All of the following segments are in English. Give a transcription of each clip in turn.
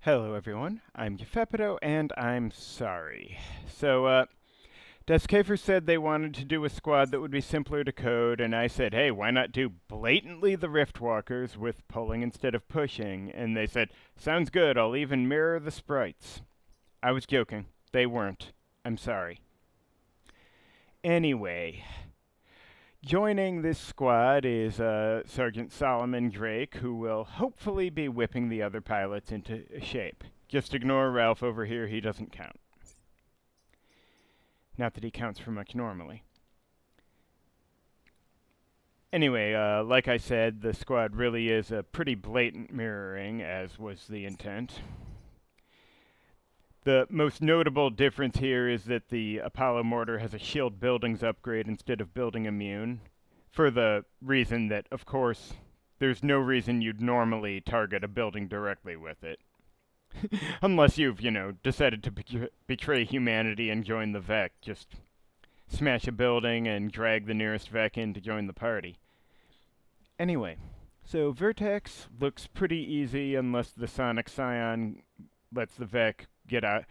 Hello everyone, I'm Keifer and I'm sorry. So, Keifer said they wanted to do a squad that would be simpler to code, and I said, hey, why not do blatantly the Riftwalkers with pulling instead of pushing? And they said, sounds good, I'll even mirror the sprites. I was joking. They weren't. I'm sorry. Anyway, joining this squad is Sergeant Solomon Drake, who will hopefully be whipping the other pilots into shape. Just ignore Ralph over here, he doesn't count. Not that he counts for much normally. Anyway, like I said, the squad really is a pretty blatant mirroring, as was the intent. The most notable difference here is that the Apollo mortar has a shield buildings upgrade instead of building immune, for the reason that, of course, there's no reason you'd normally target a building directly with it. Unless you've, decided to betray humanity and join the Vec. Just smash a building and drag the nearest Vec in to join the party. Anyway, so Vertex looks pretty easy unless the Sonic Scion lets the Vec get out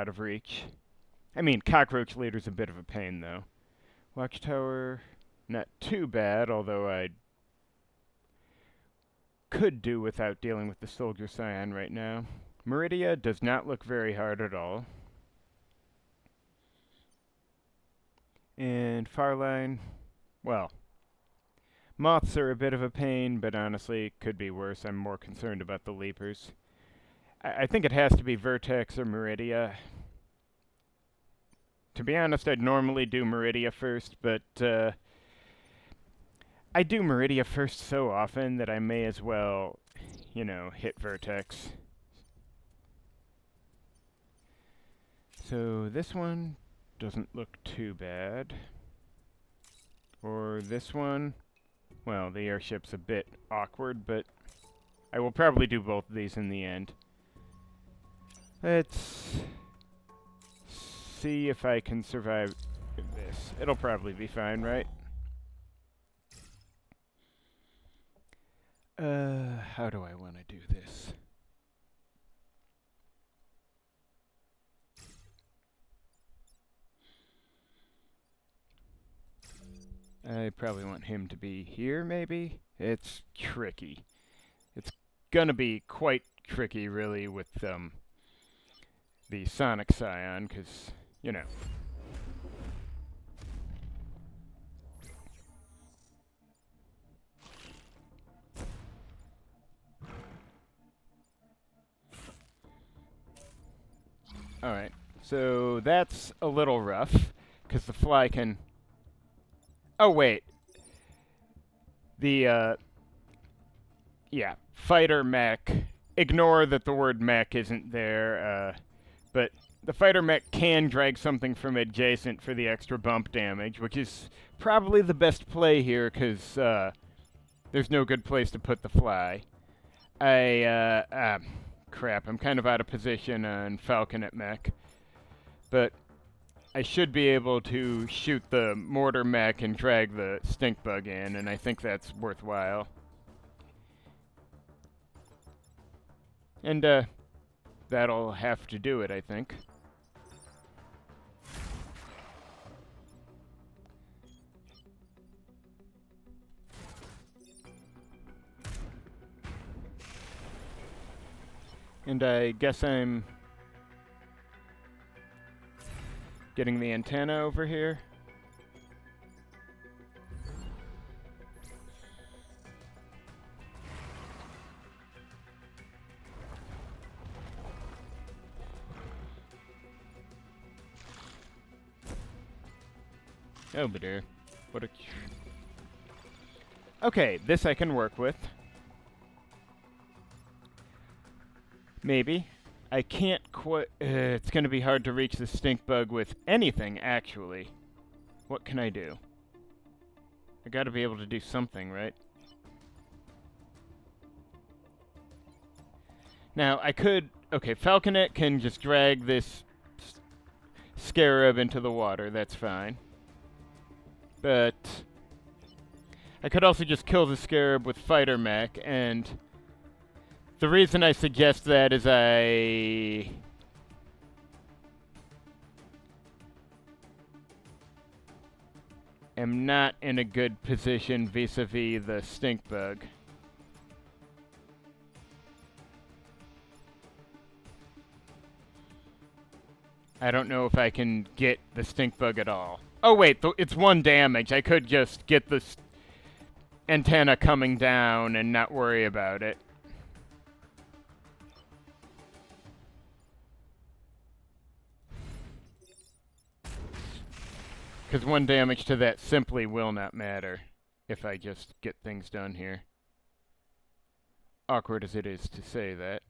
of reach. I mean, Cockroach Leader's a bit of a pain, though. Watchtower, not too bad, although I could do without dealing with the Soldier Scion right now. Meridia does not look very hard at all. And Farline, well, Moths are a bit of a pain, but honestly, it could be worse. I'm more concerned about the Leapers. I think it has to be Vertex or Meridia. To be honest, I'd normally do Meridia first, but I do Meridia first so often that I may as well, hit Vertex. So this one doesn't look too bad. Or this one, well, the airship's a bit awkward, but I will probably do both of these in the end. Let's see if I can survive this. It'll probably be fine, right? How do I want to do this? I probably want him to be here, maybe? It's tricky. It's gonna be quite tricky, really, with, the Sonic Scion, because, Alright, so that's a little rough, because the fly can... Oh, wait. The, yeah, fighter mech. Ignore that the word mech isn't there, but the fighter mech can drag something from adjacent for the extra bump damage, which is probably the best play here, because, there's no good place to put the fly. Crap, I'm kind of out of position on Falconet mech. But I should be able to shoot the mortar mech and drag the stink bug in, and I think that's worthwhile. And, that'll have to do it, I think. And I guess I'm getting the antenna over here. Oh, but dear. What a... Okay, this I can work with. Maybe. I can't quite... it's going to be hard to reach the stink bug with anything, actually. What can I do? I gotta be able to do something, right? Now, I could... Okay, Falconet can just drag this scarab into the water. That's fine. But I could also just kill the scarab with fighter mech, and The reason I suggest that is I am not in a good position vis-a-vis the stink bug. I don't know if I can get the stink bug at all. Oh wait, it's 1 damage. I could just get the antenna coming down and not worry about it. Because 1 damage to that simply will not matter if I just get things done here. Awkward as it is to say that.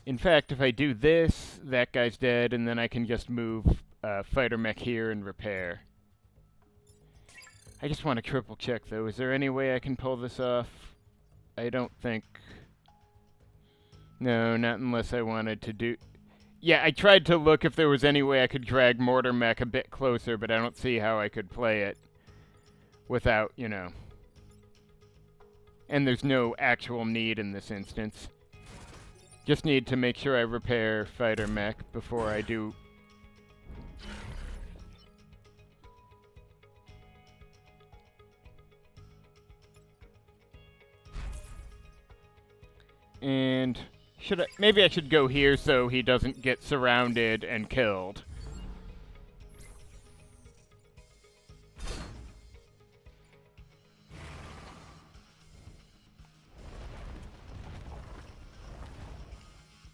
In fact, if I do this, that guy's dead, and then I can just move fighter mech here and repair. I just want to triple check, though. Is there any way I can pull this off? I don't think... No, not unless I wanted to do... Yeah, I tried to look if there was any way I could drag mortar mech a bit closer, but I don't see how I could play it without, you know... And there's no actual need in this instance. Just need to make sure I repair fighter mech before I do. And maybe I should go here so he doesn't get surrounded and killed.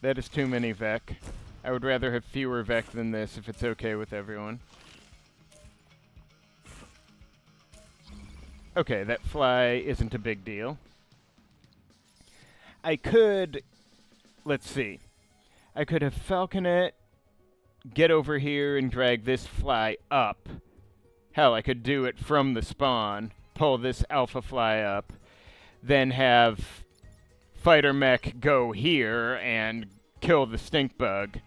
That is too many Vec. I would rather have fewer Vec than this if it's okay with everyone. Okay, that fly isn't a big deal. I could... Let's see. I could have Falcon it, get over here and drag this fly up. Hell, I could do it from the spawn, pull this alpha fly up, then have fighter mech go here and kill the stink bug,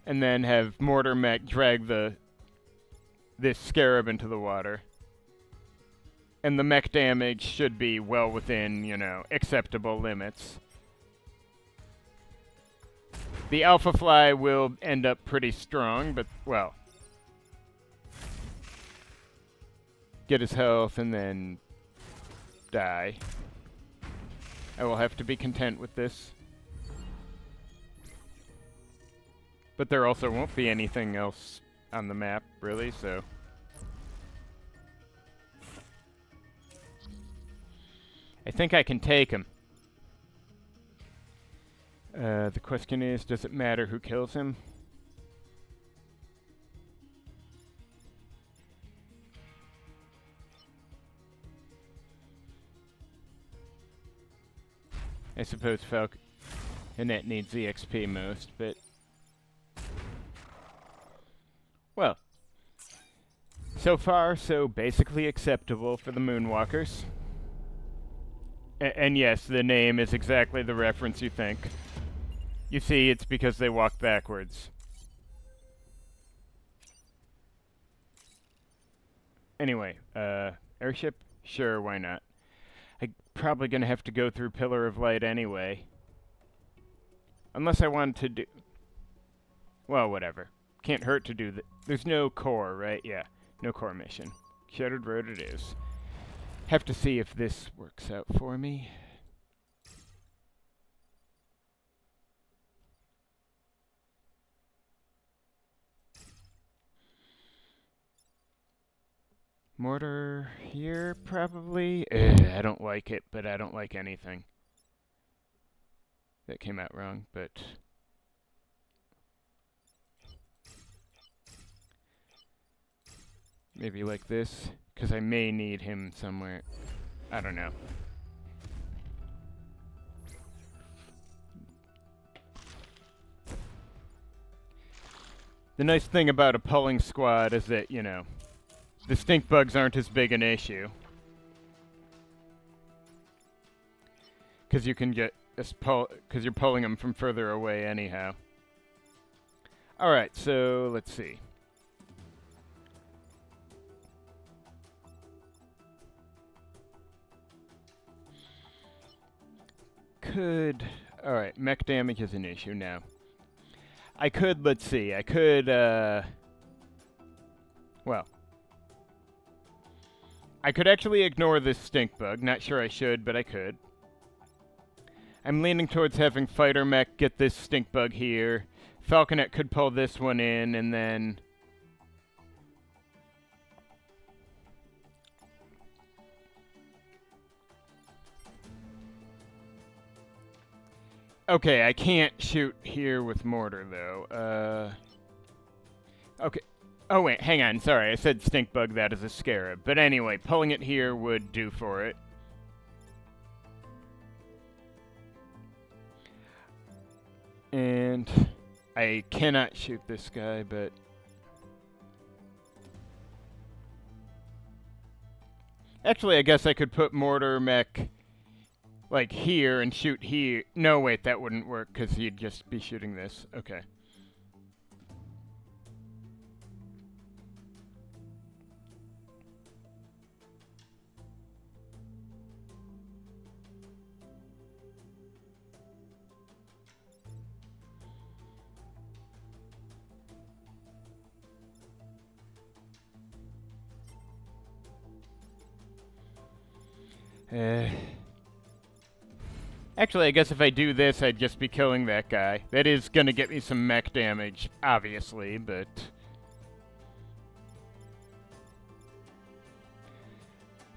and then have mortar mech drag this scarab into the water. And the mech damage should be well within, you know, acceptable limits. The alpha fly will end up pretty strong, but, well, get his health and then die. I will have to be content with this. But there also won't be anything else on the map, really, so... I think I can take him. The question is, does it matter who kills him? I suppose Hornet needs the XP most, but... Well. So far, so basically acceptable for the Moonwalkers. And yes, the name is exactly the reference you think. You see, it's because they walk backwards. Anyway, airship? Sure, why not? I'm probably gonna have to go through Pillar of Light anyway. Unless I wanted to do... Well, whatever. Can't hurt to do that. There's no core, right? Yeah, no core mission. Shattered Road it is. Have to see if this works out for me. Mortar here, probably? I don't like it, but I don't like anything. That came out wrong, but... Maybe like this, because I may need him somewhere. I don't know. The nice thing about a pulling squad is that, you know, the stink bugs aren't as big an issue. Because you can get because you're pulling them from further away anyhow. Alright, so let's see. could... Alright, mech damage is an issue now. I could, let's see, I could, well. I could actually ignore this stink bug. Not sure I should, but I could. I'm leaning towards having Fighter Mech get this stink bug here. Falconet could pull this one in, and then... Okay, I can't shoot here with mortar, though. Okay. Oh, wait, hang on. Sorry, I said stink bug. That is a scarab. But anyway, pulling it here would do for it. And I cannot shoot this guy, but... Actually, I guess I could put mortar mech, like, here and shoot here. No, wait, that wouldn't work, because he'd just be shooting this. Okay. Actually, I guess if I do this, I'd just be killing that guy. That is gonna get me some mech damage, obviously, but...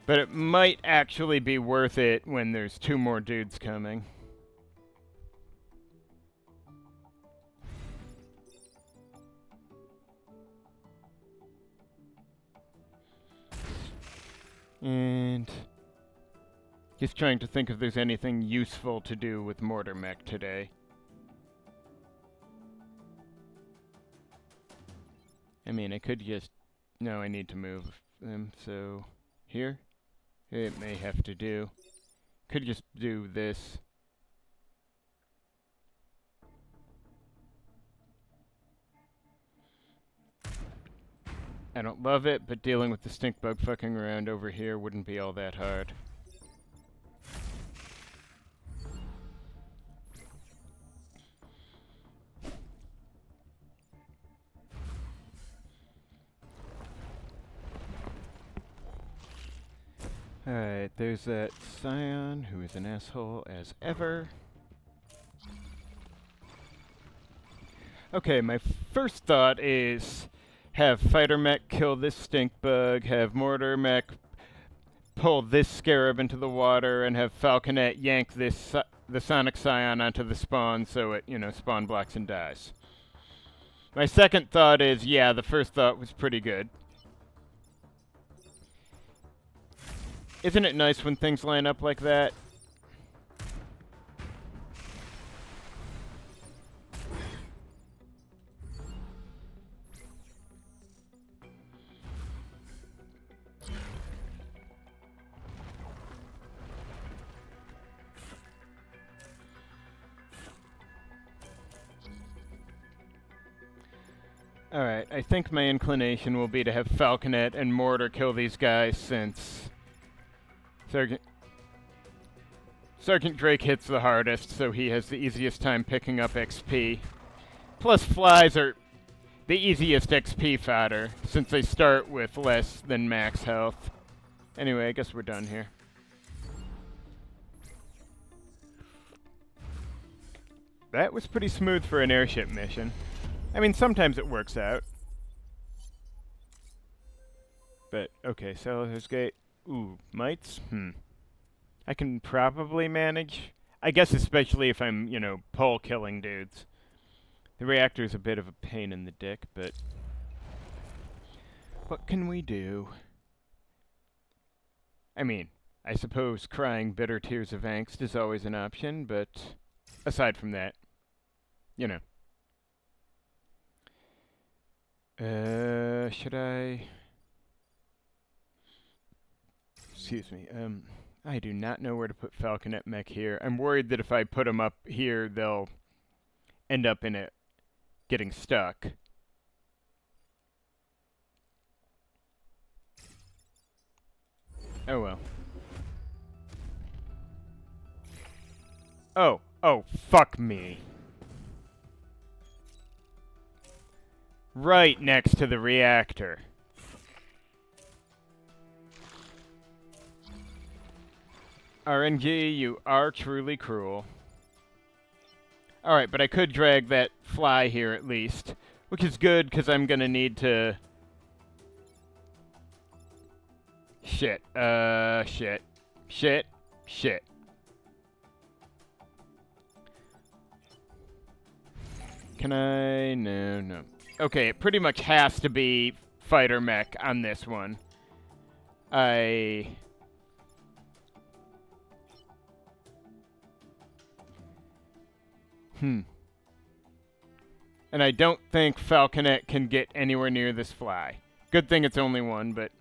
But it might actually be worth it when there's 2 more dudes coming. And... Just trying to think if there's anything useful to do with mortar mech today. I mean, I could just... No, I need to move them, so... Here? It may have to do. Could just do this. I don't love it, but dealing with the stink bug fucking around over here wouldn't be all that hard. Alright, there's that Scion, who is an asshole as ever. Okay, my first thought is have Fighter Mech kill this stink bug, have Mortar Mech pull this Scarab into the water, and have Falconet yank this the Sonic Scion onto the spawn so it, spawn blocks and dies. My second thought is, yeah, the first thought was pretty good. Isn't it nice when things line up like that? Alright, I think my inclination will be to have Falconet and Mortar kill these guys since Sergeant Drake hits the hardest, so he has the easiest time picking up XP. Plus, flies are the easiest XP fodder, since they start with less than max health. Anyway, I guess we're done here. That was pretty smooth for an airship mission. I mean, sometimes it works out. But, okay, Salazar's Gate. Ooh, mites? I can probably manage. I guess especially if I'm, pole killing dudes. The reactor's a bit of a pain in the dick, but... what can we do? I mean, I suppose crying bitter tears of angst is always an option, but... aside from that, should I... Excuse me, I do not know where to put Falconet Mech here. I'm worried that if I put them up here, they'll end up in it getting stuck. Oh well. Oh, fuck me. Right next to the reactor. RNG, you are truly cruel. Alright, but I could drag that fly here at least. Which is good, because I'm gonna need to... Shit. Shit. Can I? No. Okay, it pretty much has to be fighter mech on this one. And I don't think Falconet can get anywhere near this fly. Good thing it's only one, but...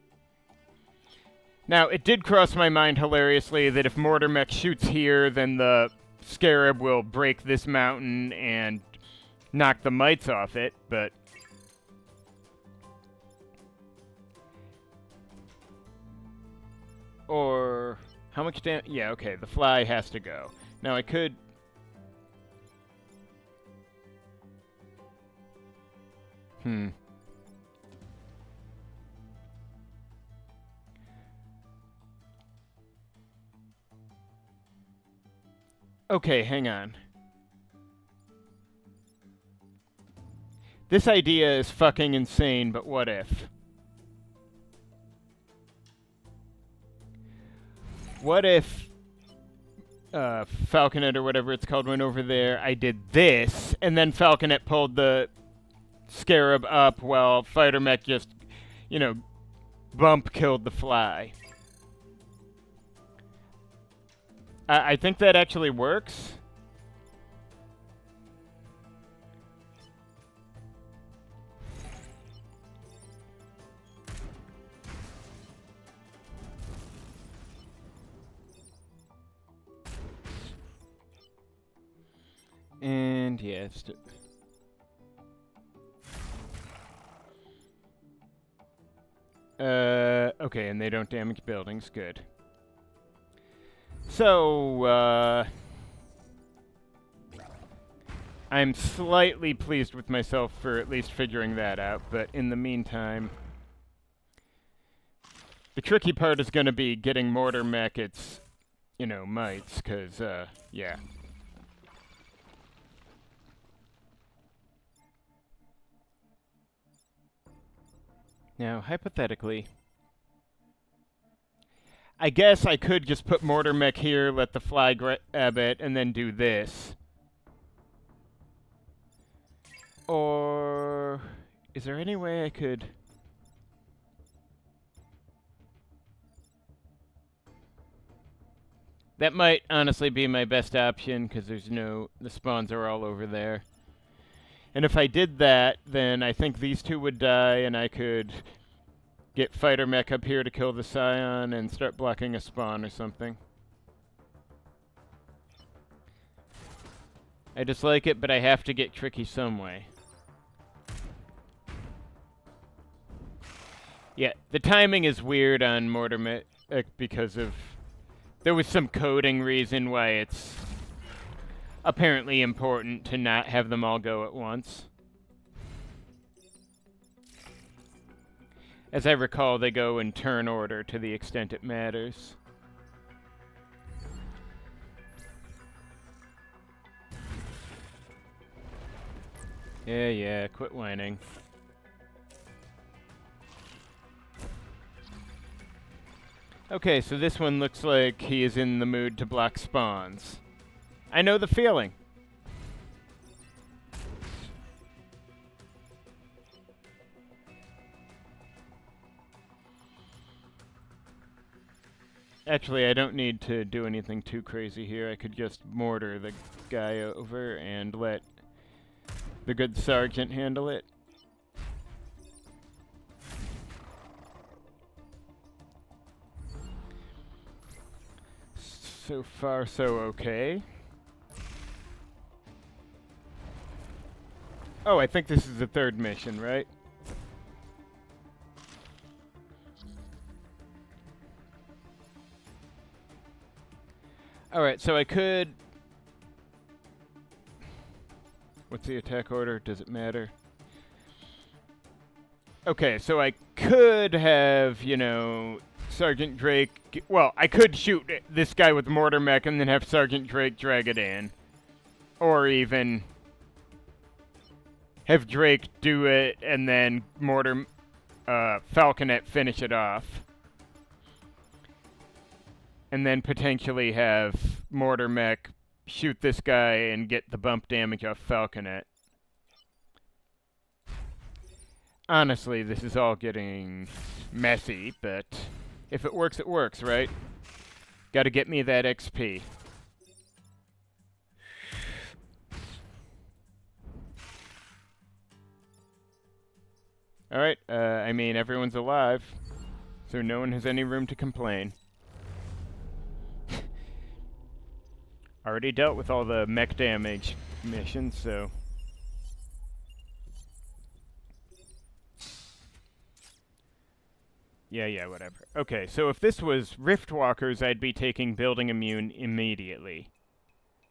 Now, it did cross my mind hilariously that if Mortar Mech shoots here, then the Scarab will break this mountain and knock the mites off it, but... Or... How much damage? Yeah, okay, the fly has to go. Now, I could... Okay, hang on. This idea is fucking insane, but what if? What if Falconet or whatever it's called went over there, I did this, and then Falconet pulled the Scarab up while Fighter Mech just, you know, bump killed the fly. I think that actually works. And yeah, it's... okay, and they don't damage buildings. Good. So, I'm slightly pleased with myself for at least figuring that out, but in the meantime... The tricky part is going to be getting Mortar Mech its, you know, mites, because, yeah. Now, hypothetically... I guess I could just put Mortar Mech here, let the fly grab it, and then do this. Or... Is there any way I could... That might honestly be my best option, because there's no... The spawns are all over there. And if I did that, then I think these two would die, and I could... get Fighter Mech up here to kill the Scion and start blocking a spawn or something. I dislike it, but I have to get tricky some way. Yeah, the timing is weird on Mortar Mech because of... There was some coding reason why it's apparently important to not have them all go at once. As I recall, they go in turn order to the extent it matters. Yeah, quit whining. Okay, so this one looks like he is in the mood to block spawns. I know the feeling. Actually, I don't need to do anything too crazy here. I could just mortar the guy over and let the good sergeant handle it. So far, so okay. Oh, I think this is the third mission, right? Alright, so I could What's the attack order? Does it matter? Okay, so I could have, you know, Sergeant Drake... Well, I could shoot this guy with mortar mech and then have Sergeant Drake drag it in. Or even have Drake do it and then Falconet finish it off. And then potentially have mortar mech shoot this guy and get the bump damage off Falconet. Honestly, this is all getting messy, but if it works, right? Gotta get me that XP. Alright, I mean, everyone's alive, so no one has any room to complain. Already dealt with all the mech damage missions, so... Yeah, whatever. Okay, so if this was Riftwalkers, I'd be taking Building Immune immediately.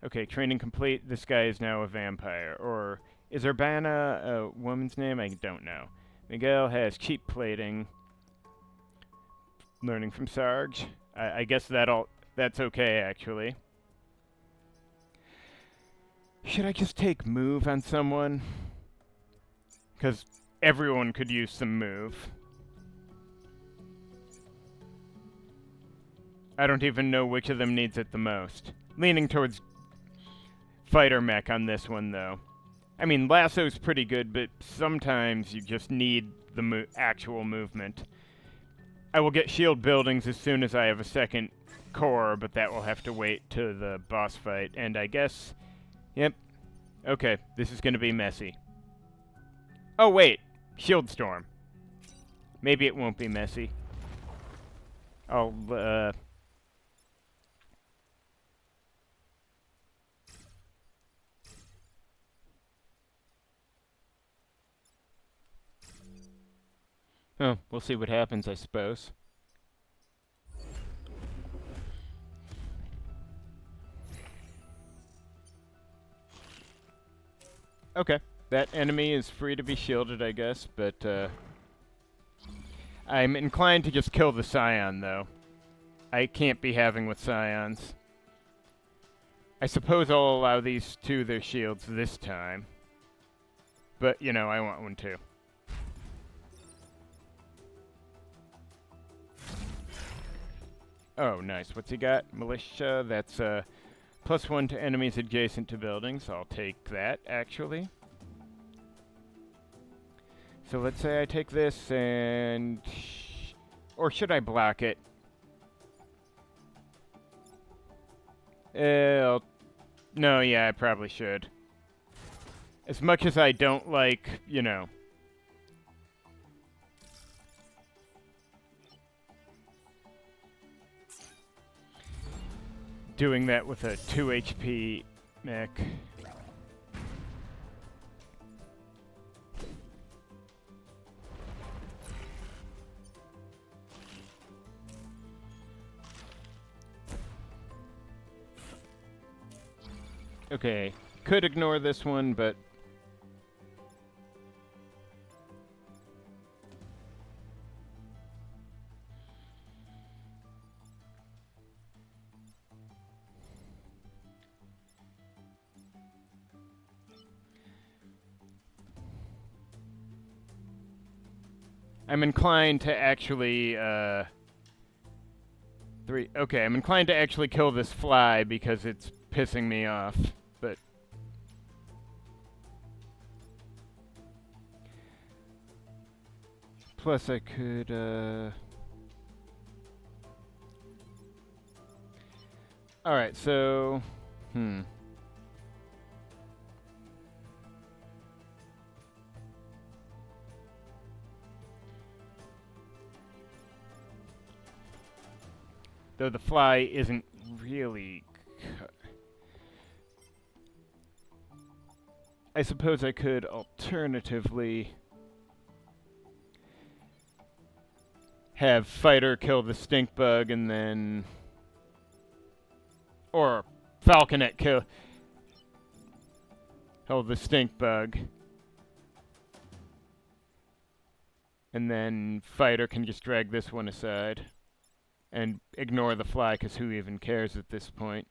Okay, training complete. This guy is now a vampire. Or is Urbana a woman's name? I don't know. Miguel has cheap plating. Learning from Sarge. I guess that's okay, actually. Should I just take move on someone? Because everyone could use some move. I don't even know which of them needs it the most. Leaning towards fighter mech on this one, though. I mean, lasso's pretty good, but sometimes you just need the actual movement. I will get shield buildings as soon as I have a second core, but that will have to wait to the boss fight. And I guess... Yep. Okay, this is going to be messy. Oh, wait. Shield storm. Maybe it won't be messy. I'll, Oh, we'll see what happens, I suppose. Okay, that enemy is free to be shielded, I guess, but, I'm inclined to just kill the Scion, though. I can't be having with Scions. I suppose I'll allow these two their shields this time. But, you know, I want one too. Oh, nice. What's he got? Militia. That's +1 to enemies adjacent to buildings. I'll take that, actually. So let's say I take this and... Or should I block it? No, yeah, I probably should. As much as I don't like, you know... doing that with a 2 HP mech. Okay, could ignore this one, but... I'm inclined to actually, I'm inclined to actually kill this fly because it's pissing me off, but... Plus I could, Alright, so... Though the fly isn't really... I suppose I could alternatively have fighter kill the stink bug and then... Or Falconet kill... Hold the stink bug. And then fighter can just drag this one aside. And ignore the fly, because who even cares at this point?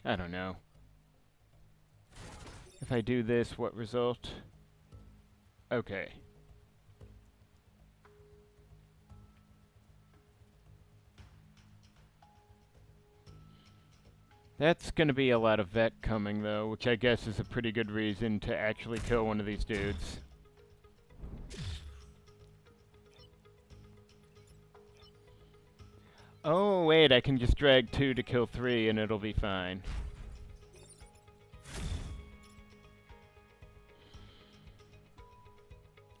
I don't know. If I do this, what result? Okay. That's gonna be a lot of Vec coming, though, which I guess is a pretty good reason to actually kill one of these dudes. Oh, wait, I can just drag 2 to kill 3 and it'll be fine.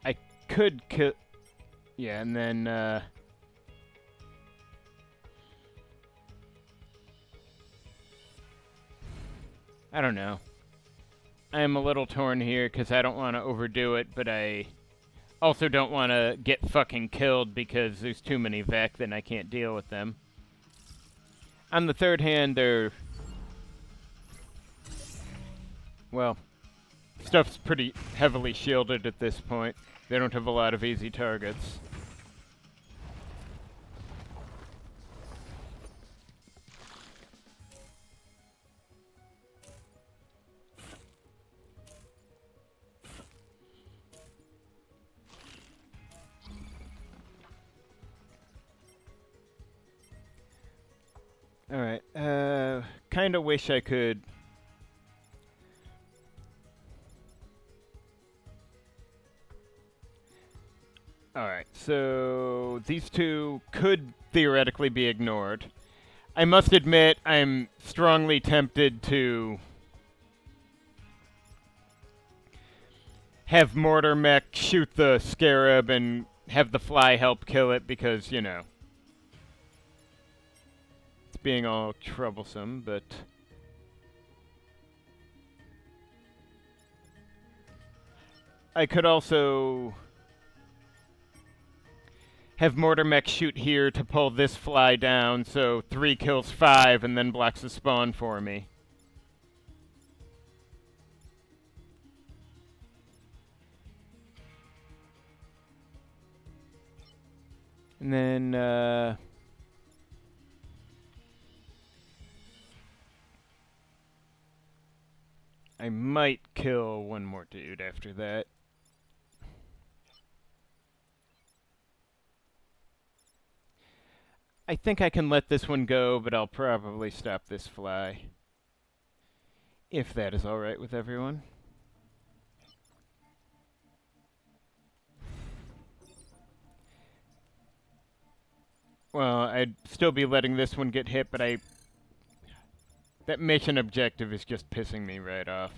I could kill... Yeah, and then, I don't know. I am a little torn here because I don't want to overdo it, but I also don't want to get fucking killed because there's too many Vec, then I can't deal with them. On the third hand, they're... Well, stuff's pretty heavily shielded at this point. They don't have a lot of easy targets. Alright, kinda wish I could... Alright, so these two could theoretically be ignored. I must admit, I'm strongly tempted to have Mortar Mech shoot the Scarab and have the Fly help kill it because, you know, it's being all troublesome, but... I could also have Mortar Mech shoot here to pull this Fly down, so 3 kills 5 and then blocks the spawn for me. And then, I might kill one more dude after that. I think I can let this one go, but I'll probably stop this Fly. If that is alright with everyone. Well, I'd still be letting this one get hit, but that mission objective is just pissing me right off.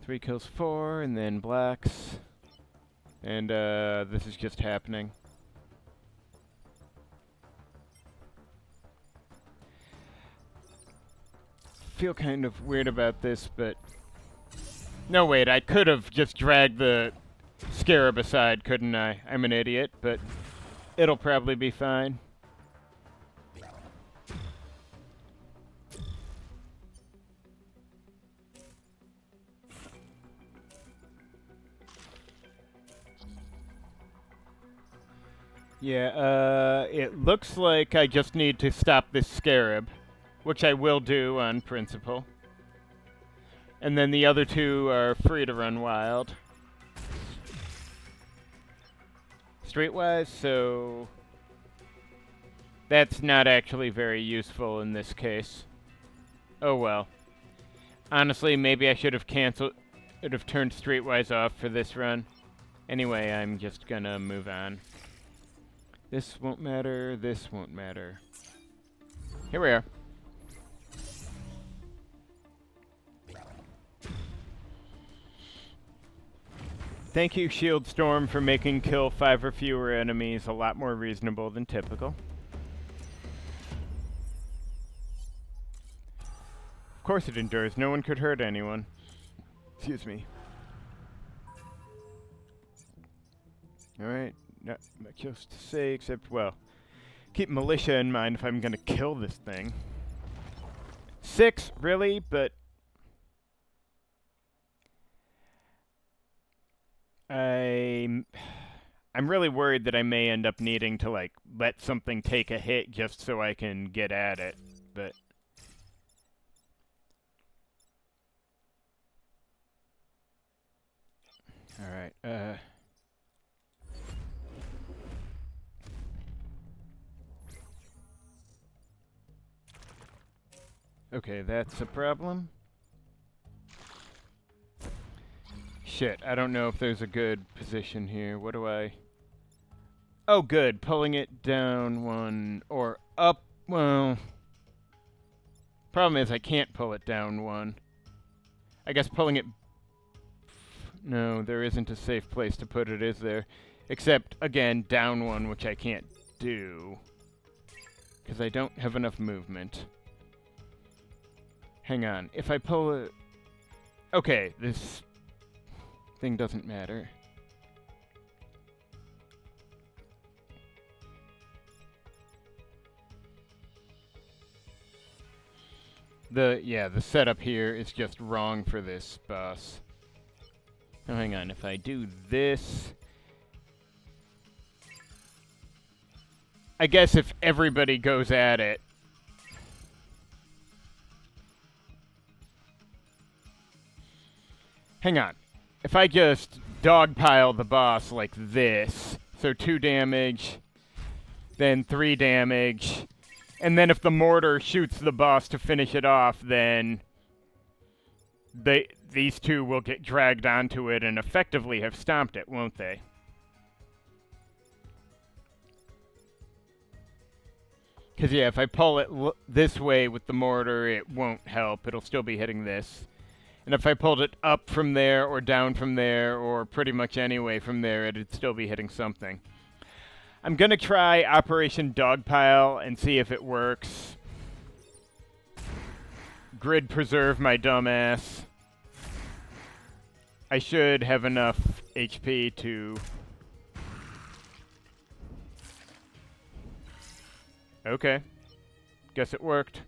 Three kills 4, and then blacks. And, this is just happening. Feel kind of weird about this, but... No, wait, I could have just dragged the Scarab aside, couldn't I? I'm an idiot, but it'll probably be fine. Yeah, it looks like I just need to stop this Scarab, which I will do on principle. And then the other two are free to run wild. Streetwise, so... That's not actually very useful in this case. Oh well. Honestly, maybe I should have turned Streetwise off for this run. Anyway, I'm just gonna move on. This won't matter, this won't matter. Here we are. Thank you, Shield Storm, for making kill 5 or fewer enemies a lot more reasonable than typical. Of course it endures. No one could hurt anyone. Excuse me. Alright, not much else to say except, well, keep militia in mind if I'm gonna kill this thing. 6, really? But I'm really worried that I may end up needing to, like, let something take a hit just so I can get at it, but... Alright, okay, that's a problem. Shit, I don't know if there's a good position here. What do I... Oh, good. Pulling it down 1 or up... Well... Problem is I can't pull it down 1. I guess pulling it... No, there isn't a safe place to put it, is there? Except, again, down 1, which I can't do. Because I don't have enough movement. Hang on. If I pull it... Okay, this thing doesn't matter. The setup here is just wrong for this boss. Now hang on, if I do this... I guess if everybody goes at it... Hang on. If I just dogpile the boss like this, so 2 damage, then 3 damage, and then if the mortar shoots the boss to finish it off, then these 2 will get dragged onto it and effectively have stomped it, won't they? Because, yeah, if I pull it this way with the mortar, it won't help. It'll still be hitting this. And if I pulled it up from there, or down from there, or pretty much anyway from there, it'd still be hitting something. I'm going to try Operation Dogpile and see if it works. Grid preserve my dumbass. I should have enough HP to... Okay. Guess it worked.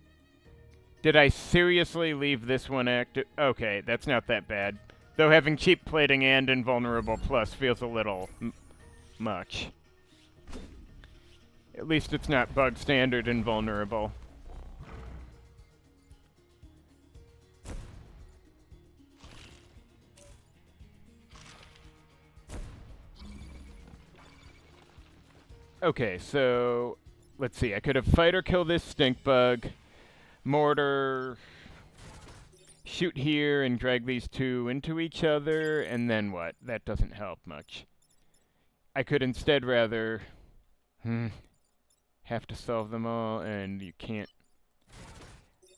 Did I seriously leave this one active? Okay, that's not that bad. Though having cheap plating and invulnerable plus feels a little much. At least it's not bug standard invulnerable. Okay, so let's see. I could have fighter kill this stink bug. Mortar, shoot here and drag these 2 into each other, and then what? That doesn't help much. I could instead rather have to solve them all, and you can't.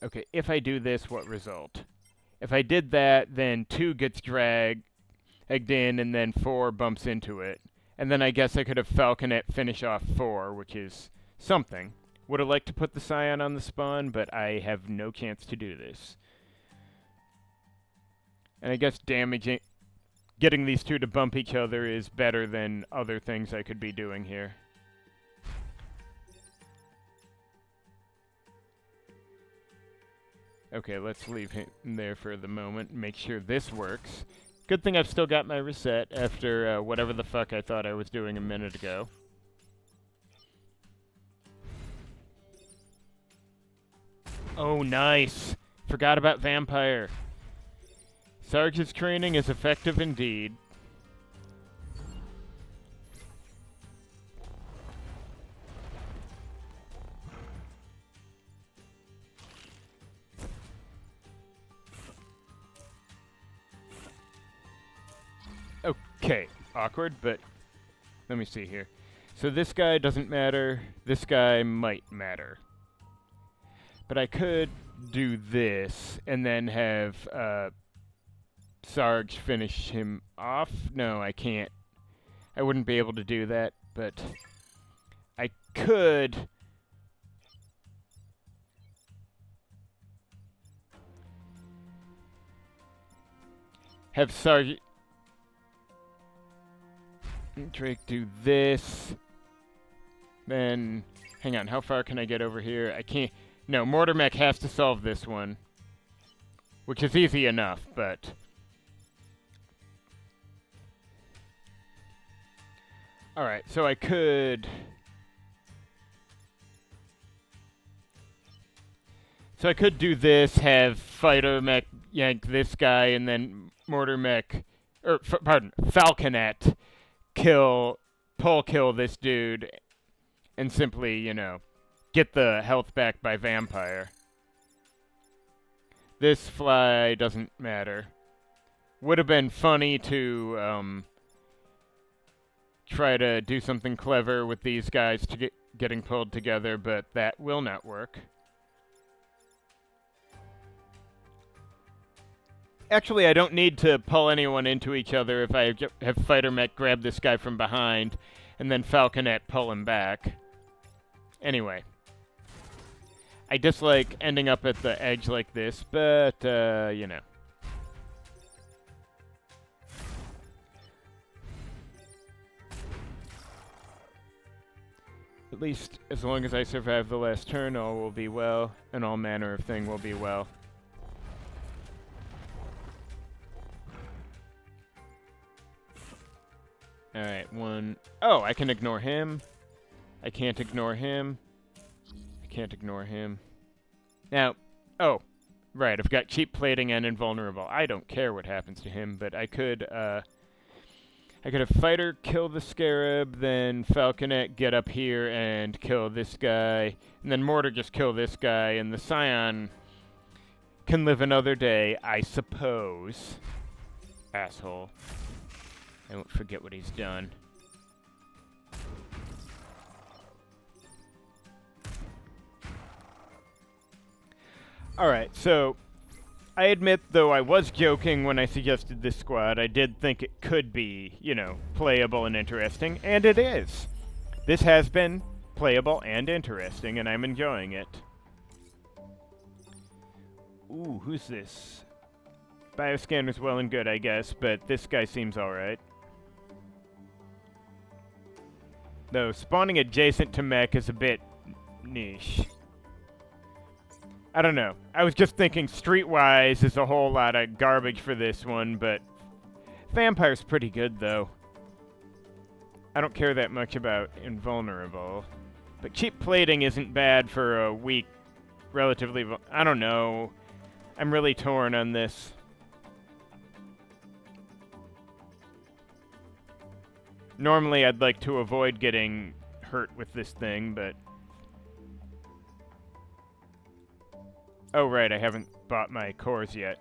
Okay, if I do this, what result? If I did that, then 2 gets dragged in, and then 4 bumps into it. And then I guess I could have Falconet finish off 4, which is something. Would have liked to put the Scion on the spawn, but I have no chance to do this. And I guess getting these 2 to bump each other is better than other things I could be doing here. Okay, let's leave him there for the moment. Make sure this works. Good thing I've still got my reset after whatever the fuck I thought I was doing a minute ago. Oh, nice. Forgot about Vampire. Sarge's training is effective indeed. Okay, awkward, but let me see here. So this guy doesn't matter. This guy might matter. But I could do this and then have Sarge finish him off. No, I can't. I wouldn't be able to do that, but I could. Have Sarge Drake do this. Then, hang on, how far can I get over here? I can't. No, Mortar Mech has to solve this one, which is easy enough, but. Alright, so I could. So I could do this, have Fighter Mech yank this guy, and then Mortar Mech, or pardon, Falconet pull kill this dude, and simply, you know, get the health back by Vampire. This fly doesn't matter. Would have been funny to try to do something clever with these guys to getting pulled together, but that will not work. Actually, I don't need to pull anyone into each other if I have Fighter Mech grab this guy from behind, and then Falconet pull him back. Anyway. I dislike ending up at the edge like this, but, you know. At least, as long as I survive the last turn, all will be well, and all manner of thing will be well. Alright, one. Oh, I can ignore him. I can't ignore him. I can't ignore him. Now, oh, right, I've got cheap plating and invulnerable. I don't care what happens to him, but I could have Fighter kill the Scarab, then Falconet get up here and kill this guy, and then Mortar just kill this guy, and the Scion can live another day, I suppose. Asshole. I won't forget what he's done. Alright, so I admit, though I was joking when I suggested this squad, I did think it could be, you know, playable and interesting, and it is. This has been playable and interesting, and I'm enjoying it. Ooh, who's this? Bioscanner's well and good, I guess, but this guy seems alright. Though, spawning adjacent to mech is a bit niche. I don't know. I was just thinking streetwise is a whole lot of garbage for this one, but Vampire's pretty good, though. I don't care that much about invulnerable. But cheap plating isn't bad for a weak, relatively... I don't know. I'm really torn on this. Normally, I'd like to avoid getting hurt with this thing, but... Oh, right, I haven't bought my cores yet.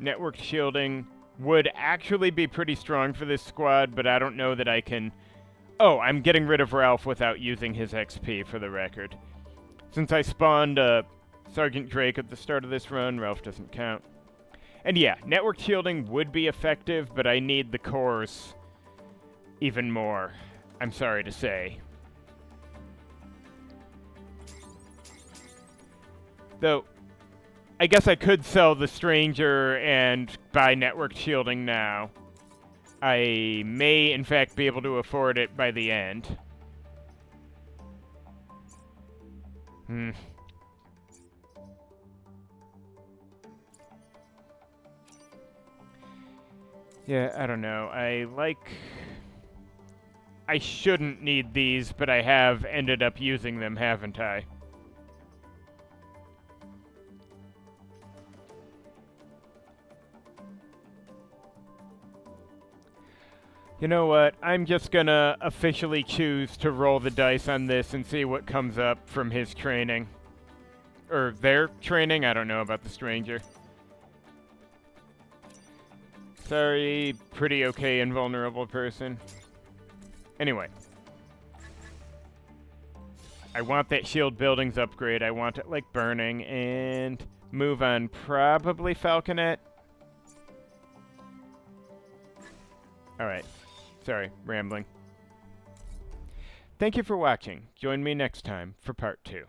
Network shielding would actually be pretty strong for this squad, but I don't know that I can... Oh, I'm getting rid of Ralph without using his XP, for the record. Since I spawned Sergeant Drake at the start of this run, Ralph doesn't count. And yeah, network shielding would be effective, but I need the cores even more, I'm sorry to say. Though, I guess I could sell the Stranger and buy network shielding now. I may, in fact, be able to afford it by the end. Yeah, I don't know. I shouldn't need these, but I have ended up using them, haven't I? You know what? I'm just gonna officially choose to roll the dice on this and see what comes up from his training. Or their training? I don't know about the Stranger. Sorry, pretty okay invulnerable person. Anyway. I want that shield buildings upgrade. I want it like burning. And move on probably Falconet. Alright. Sorry, rambling. Thank you for watching. Join me next time for part 2.